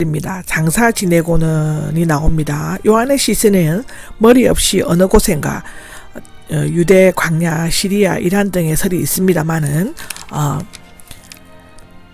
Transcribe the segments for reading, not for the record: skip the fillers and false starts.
입니다. 장사 지내고는이 나옵니다. 요한의 시스는 머리 없이 어느 곳엔가 유대, 광야, 시리아, 이란 등의 설이 있습니다만은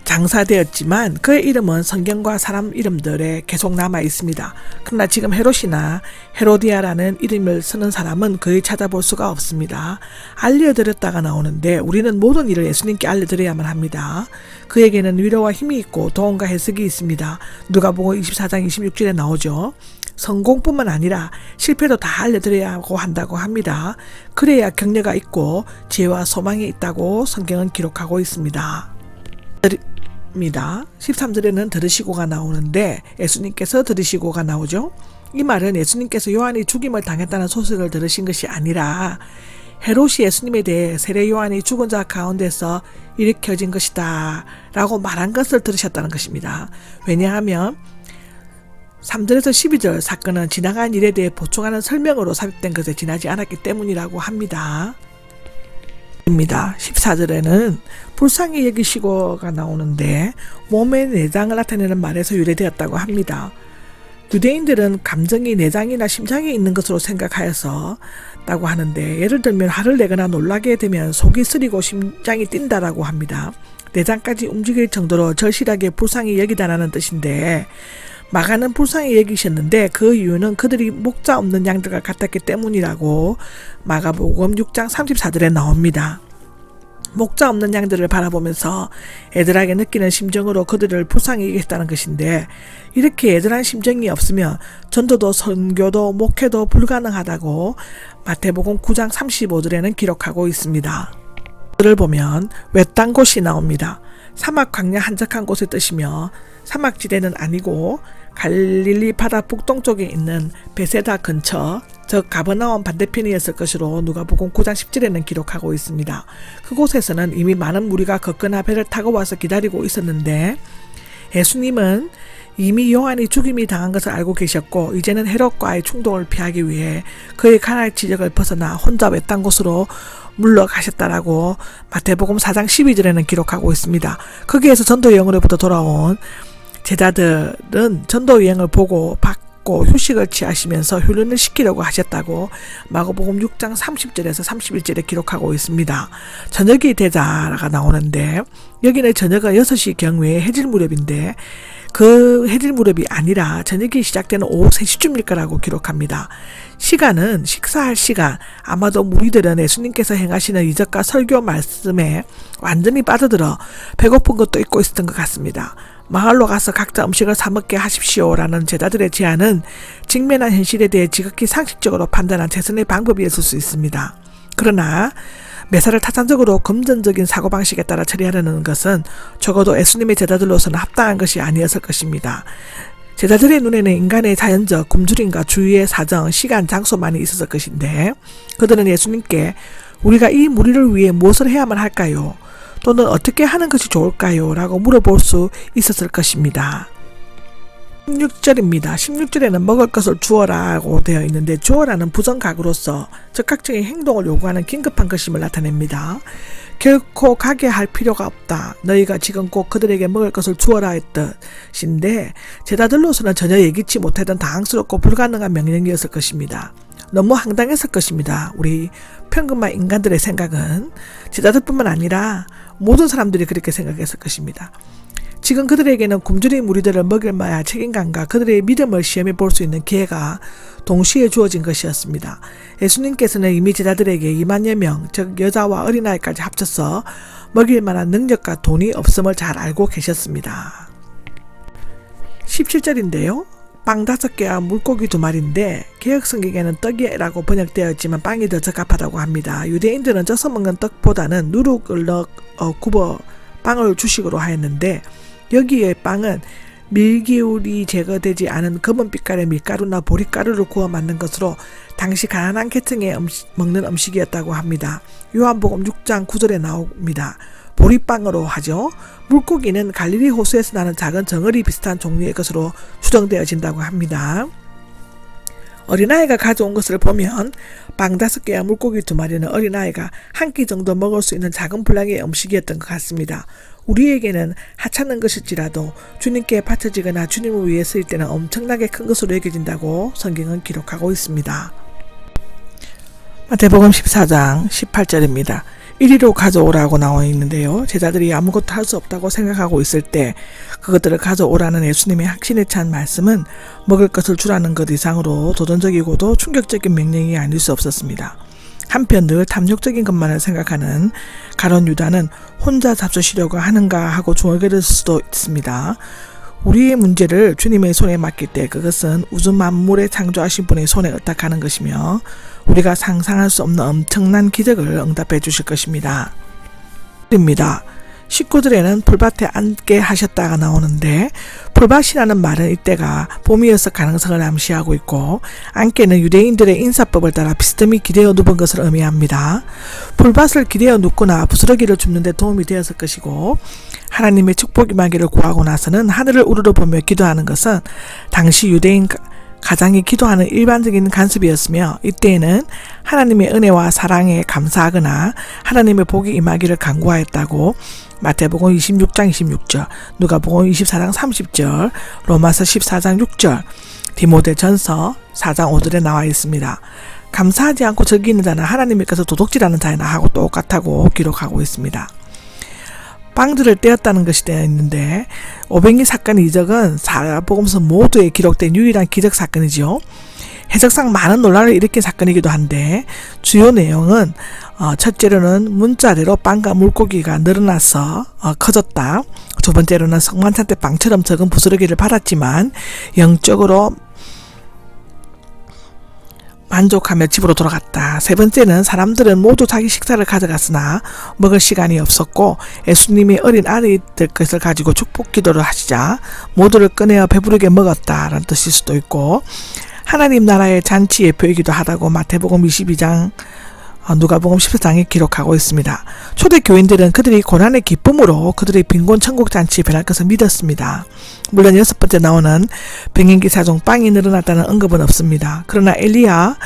장사되었지만 그의 이름은 성경과 사람 이름들에 계속 남아 있습니다. 그러나 지금 헤롯이나 헤로디아라는 이름을 쓰는 사람은 거의 찾아볼 수가 없습니다. 알려드렸다가 나오는데 우리는 모든 일을 예수님께 알려드려야만 합니다. 그에게는 위로와 힘이 있고 도움과 해석이 있습니다. 누가복음 24장 26절에 나오죠. 성공뿐만 아니라 실패도 다 알려드려야 한다고 합니다. 그래야 격려가 있고 지혜와 소망이 있다고 성경은 기록하고 있습니다. 13절에는 들으시고가 나오는데 예수님께서 들으시고가 나오죠. 이 말은 예수님께서 요한이 죽임을 당했다는 소식을 들으신 것이 아니라 헤롯이 예수님에 대해 세례 요한이 죽은 자 가운데서 일으켜진 것이다 라고 말한 것을 들으셨다는 것입니다. 왜냐하면 3절에서 12절 사건은 지나간 일에 대해 보충하는 설명으로 삽입된 것에 지나지 않았기 때문이라고 합니다. 14절에는 불쌍히 여기시고가 나오는데 몸의 내장을 나타내는 말에서 유래되었다고 합니다. 유대인들은 감정이 내장이나 심장에 있는 것으로 생각하였다고 하는데 예를 들면 화를 내거나 놀라게 되면 속이 쓰리고 심장이 뛴다라고 합니다. 내장까지 움직일 정도로 절실하게 불쌍히 여기다라는 뜻인데 마가는 불쌍히 여기셨는데 그 이유는 그들이 목자 없는 양들과 같았기 때문이라고 마가복음 6장 34절에 나옵니다. 목자 없는 양들을 바라보면서 애들에게 느끼는 심정으로 그들을 불쌍히 여기셨다는 것인데 이렇게 애들한 심정이 없으면 전도도 선교도 목회도 불가능하다고 마태복음 9장 35절에는 기록하고 있습니다. 그를 보면 외딴 곳이 나옵니다. 사막 광야 한적한 곳의 뜻이며 사막지대는 아니고 갈릴리 바다 북동쪽에 있는 베세다 근처 즉 가버나움 반대편이었을 것으로 누가복음 9장 10절에는 기록하고 있습니다. 그곳에서는 이미 많은 무리가 거거나 배를 타고 와서 기다리고 있었는데 예수님은 이미 요한이 죽임이 당한 것을 알고 계셨고 이제는 헤롯과의 충동을 피하기 위해 그의 가나의 지역을 벗어나 혼자 외딴 곳으로 물러가셨다라고 마태복음 4장 12절에는 기록하고 있습니다. 거기에서 전도 여행으로부터 돌아온 제자들은 전도 여행을 보고 받고 휴식을 취하시면서 훈련을 시키려고 하셨다고 마가복음 6장 30절에서 31절에 기록하고 있습니다. 저녁이 되자가 나오는데 여기는 저녁은 6시 경외의 해질 무렵인데 그 해질 무렵이 아니라 저녁이 시작되는 오후 3시쯤일 거라고 기록합니다. 시간은 식사할 시간, 아마도 무리들은 예수님께서 행하시는 이적과 설교 말씀에 완전히 빠져들어 배고픈 것도 잊고 있었던 것 같습니다. 마을로 가서 각자 음식을 사 먹게 하십시오라는 제자들의 제안은 직면한 현실에 대해 지극히 상식적으로 판단한 최선의 방법이었을 수 있습니다. 그러나 매사를 타산적으로 금전적인 사고방식에 따라 처리하려는 것은 적어도 예수님의 제자들로서는 합당한 것이 아니었을 것입니다. 제자들의 눈에는 인간의 자연적 굶주림과 주위의 사정, 시간, 장소만이 있었을 것인데 그들은 예수님께 우리가 이 무리를 위해 무엇을 해야만 할까요? 또는 어떻게 하는 것이 좋을까요? 라고 물어볼 수 있었을 것입니다. 16절입니다. 16절에는 먹을 것을 주어라고 되어 있는데 주어라는 부정각으로서 적극적인 행동을 요구하는 긴급한 것임을 나타냅니다. 결코 가게 할 필요가 없다. 너희가 지금 꼭 그들에게 먹을 것을 주어라 했듯인데 제자들로서는 전혀 예기치 못하던 당황스럽고 불가능한 명령이었을 것입니다. 너무 황당했을 것입니다. 우리 평범한 인간들의 생각은 제자들뿐만 아니라 모든 사람들이 그렇게 생각했을 것입니다. 지금 그들에게는 굶주린 무리들을 먹일 만한 책임감과 그들의 믿음을 시험해 볼 수 있는 기회가 동시에 주어진 것이었습니다. 예수님께서는 이미 제자들에게 2만여 명, 즉 여자와 어린아이까지 합쳐서 먹일 만한 능력과 돈이 없음을 잘 알고 계셨습니다. 17절인데요. 빵 5개와 물고기 2마리인데 개역성경에는 떡이라고 번역되어 있지만 빵이 더 적합하다고 합니다. 유대인들은 쪄서 먹는 떡보다는 누룩을 굽어 빵을 주식으로 하였는데 여기에 빵은 밀기울이 제거되지 않은 검은 빛깔의 밀가루나 보리가루를 구워 만든 것으로 당시 가난한 계층에 먹는 음식이었다고 합니다. 요한복음 6장 9절에 나옵니다. 보리빵으로 하죠. 물고기는 갈릴리 호수에서 나는 작은 정어리 비슷한 종류의 것으로 추정되어진다고 합니다. 어린아이가 가져온 것을 보면 빵 5개와 물고기 2마리는 어린아이가 한 끼 정도 먹을 수 있는 작은 분량의 음식이었던 것 같습니다. 우리에게는 하찮은 것일지라도 주님께 바쳐지거나 주님을 위해 쓰일 때는 엄청나게 큰 것으로 여겨진다고 성경은 기록하고 있습니다. 마태복음 14장 18절입니다. 이리로 가져오라고 나와 있는데요. 제자들이 아무것도 할 수 없다고 생각하고 있을 때 그것들을 가져오라는 예수님의 확신에 찬 말씀은 먹을 것을 주라는 것 이상으로 도전적이고도 충격적인 명령이 아닐 수 없었습니다. 한편 늘 탐욕적인 것만을 생각하는 가룟 유다는 혼자 잡수시려고 하는가 하고 중얼거릴 수도 있습니다. 우리의 문제를 주님의 손에 맡길 때 그것은 우주 만물에 창조하신 분의 손에 의탁하는 것이며 우리가 상상할 수 없는 엄청난 기적을 응답해 주실 것입니다. 19절에는 풀밭에 앉게 하셨다가 나오는데 풀밭이라는 말은 이때가 봄이어서 가능성을 암시하고 있고 앉게는 유대인들의 인사법을 따라 비스듬히 기대어 눕은 것을 의미합니다. 풀밭을 기대어 눕거나 부스러기를 줍는 데 도움이 되었을 것이고 하나님의 축복이 임하기를 구하고 나서는 하늘을 우러러보며 기도하는 것은 당시 유대인 가장이 기도하는 일반적인 관습이었으며 이때에는 하나님의 은혜와 사랑에 감사하거나 하나님의 복이 임하기를 간구하였다고 마태복음 26장 26절, 누가복음 24장 30절, 로마서 14장 6절, 디모데전서 4장 5절에 나와 있습니다. 감사하지 않고 즐기는 자는 하나님께서 도둑질하는 자이나 하고 똑같다고 기록하고 있습니다. 빵들을 떼었다는 것이 되어 있는데 500리 사건의 이적은 사복음서 모두에 기록된 유일한 기적 사건이죠. 해석상 많은 논란을 일으킨 사건이기도 한데 주요 내용은 첫째로는 문자대로 빵과 물고기가 늘어나서 커졌다. 두 번째로는 성만찬 때 빵처럼 적은 부스러기를 받았지만 영적으로 만족하며 집으로 돌아갔다. 세 번째는 사람들은 모두 자기 식사를 가져갔으나 먹을 시간이 없었고 예수님이 어린 아이들 것을 가지고 축복 기도를 하시자 모두를 꺼내어 배부르게 먹었다라는 뜻일 수도 있고 하나님 나라의 잔치 예표이기도 하다고 마태복음 22장 누가복음 14장에 기록하고 있습니다. 초대 교인들은 그들이 고난의 기쁨으로 그들의 빈곤 천국 잔치에 변할 것을 믿었습니다. 물론 6번째 나오는 병행기사 중 빵이 늘어났다는 언급은 없습니다. 그러나 엘리야나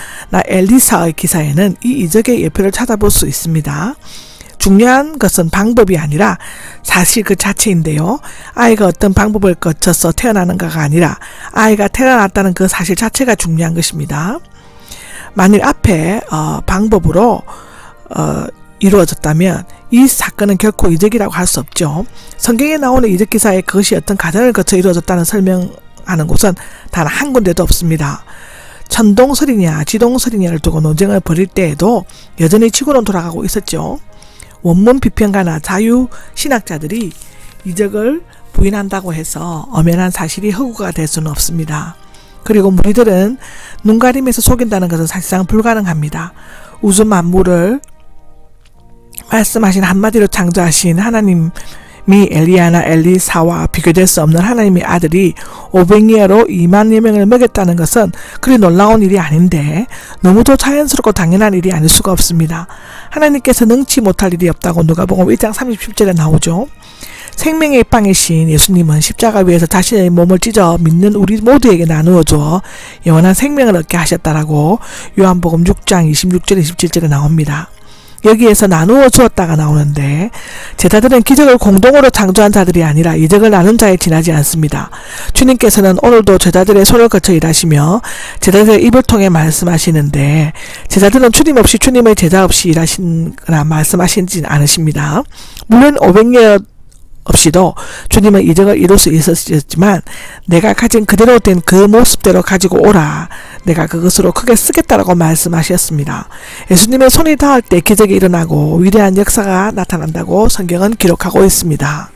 엘리사의 기사에는 이 이적의 예표를 찾아볼 수 있습니다. 중요한 것은 방법이 아니라 사실 그 자체인데요. 아이가 어떤 방법을 거쳐서 태어나는가가 아니라 아이가 태어났다는 그 사실 자체가 중요한 것입니다. 만일 앞에 방법으로 이루어졌다면 이 사건은 결코 이적이라고 할 수 없죠. 성경에 나오는 이적 기사에 그것이 어떤 과정을 거쳐 이루어졌다는 설명하는 곳은 단 한 군데도 없습니다. 천동설이냐 지동설이냐를 두고 논쟁을 벌일 때에도 여전히 지구는 돌아가고 있었죠. 원문 비평가나 자유신학자들이 이적을 부인한다고 해서 엄연한 사실이 허구가 될 수는 없습니다. 그리고 무리들은 눈가림에서 속인다는 것은 사실상 불가능합니다. 우주 만물을 말씀하신 한마디로 창조하신 하나님이 엘리야나 엘리사와 비교될 수 없는 하나님의 아들이 500예로 2만여 명을 먹였다는 것은 그리 놀라운 일이 아닌데 너무도 자연스럽고 당연한 일이 아닐 수가 없습니다. 하나님께서 능치 못할 일이 없다고 누가복음 1장 30절에 나오죠. 생명의 빵이신 예수님은 십자가 위에서 자신의 몸을 찢어 믿는 우리 모두에게 나누어 주어 영원한 생명을 얻게 하셨다라고 요한복음 6장 26절 27절에 나옵니다. 여기에서 나누어 주었다가 나오는데 제자들은 기적을 공동으로 창조한 자들이 아니라 이적을 나눈 자에 지나지 않습니다. 주님께서는 오늘도 제자들의 손을 거쳐 일하시며 제자들의 입을 통해 말씀하시는데 제자들은 주님 없이 주님의 제자 없이 일하시거나 말씀하시지 않으십니다. 물론 500년 없이도 주님은 이적을 이룰 수 있었지만 내가 가진 그대로 된 그 모습대로 가지고 오라. 내가 그것으로 크게 쓰겠다라고 말씀하셨습니다. 예수님의 손이 닿을 때 기적이 일어나고 위대한 역사가 나타난다고 성경은 기록하고 있습니다.